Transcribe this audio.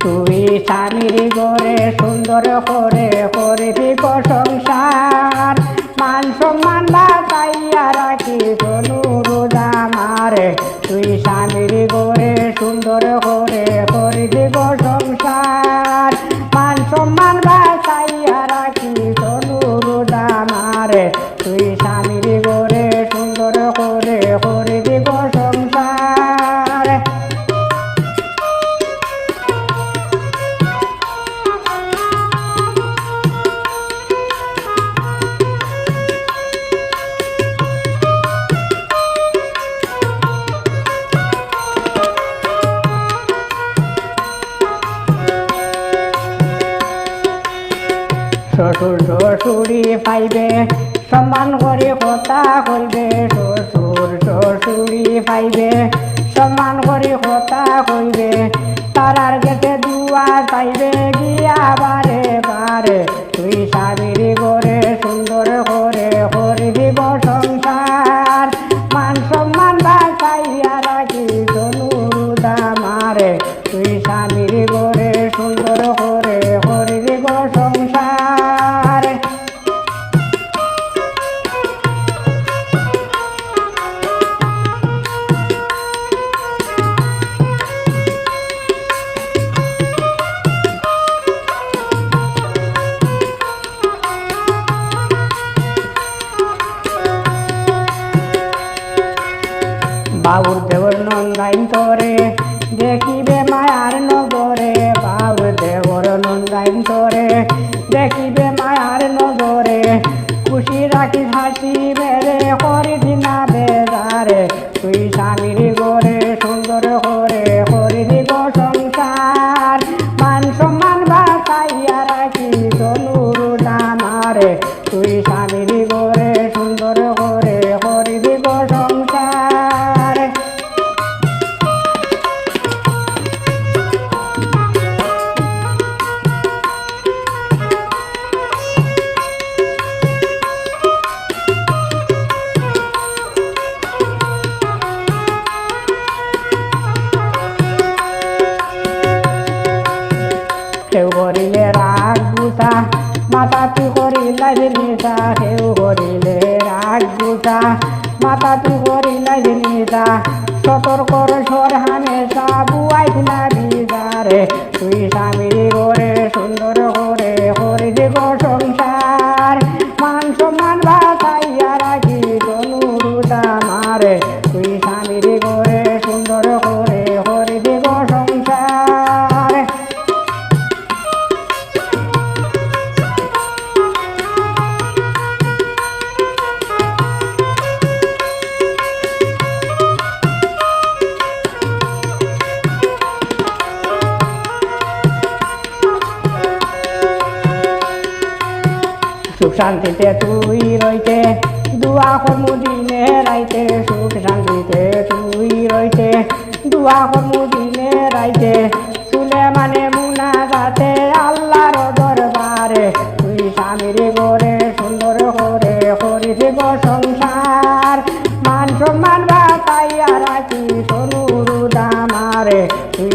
তুই স্বামীর ঘরে সুন্দর করে করিবি সংসার, মান সম্মান বাঁচাইয়া রাখি অনুরোধ আমার। তুই স্বামীর ঘরে সুন্দর করে করিবি সংসার, মান সম্মান বাঁচাইয়া রাখি অনুরোধ আমার। তুই স্বামীর ঘরে সুন্দর করে করিবি সংসার। শ্বশুর শ্বশুরি পাইবে সম্মান করে কথা কইবে, শ্বশুর শ্বশুরি পাইবে সম্মান করে কথা কইবে, তারার গেছে দুয়া পাইবে গিয়া বারে বারে। তুই স্বামীর ঘরে সুন্দর করে করিবি সংসার, মান সম্মান বাঁচাইয়া রাখি অনুরোধ আমার। তুই স্বামীর ঘরে সুন্দর করে করিবি সংসার। বাবুর দেবর নন্দাইন তোরে দেখিবে মায়ার নগরে, বাবুর দেবর নন্দাইন তোরে দেখিবে মায়ার নগরে, খুশি রাখি হাসি মেরে করিবি না বেজারে। তুই স্বামীর ঘরে সুন্দর করে করিবি সংসার, মান সম্মান বাঁচাইয়া রাখি অনুরোধ আমার। তুই স্বামীর ঘরে সুন্দর করে করিবি সংসার। কেউ করিলে রাগ গুছা মাথা তু করিলে নিশা, কেউ করিলে রাগ গুছা মাথা তু করিলে নিশা, সতর্ক সর হামেশা বুয়াই না বিজারে। তুই স্বামীর ঘরে সুন্দর করে করিবি সংসার, মান সম্মান বাঁচাইয়া রাখি অনুরোধ আমার। তুই স্বামীর ঘরে সুন্দর করে করিবি সংসার। সুখ শান্তিতে তুই রইতে দুয়া করমু দিনে রাইতে, সুখ শান্তিতে তুই রইতে দুয়া করমু দিনে রাইতে, চুলে মানে মুনা যাতে আল্লাহর দরবারে। তুই স্বামীর ঘরে সুন্দর করে করিবি সংসার, মান সম্মান বাঁচাইয়া রাখি অনুরোধ আমার। তুই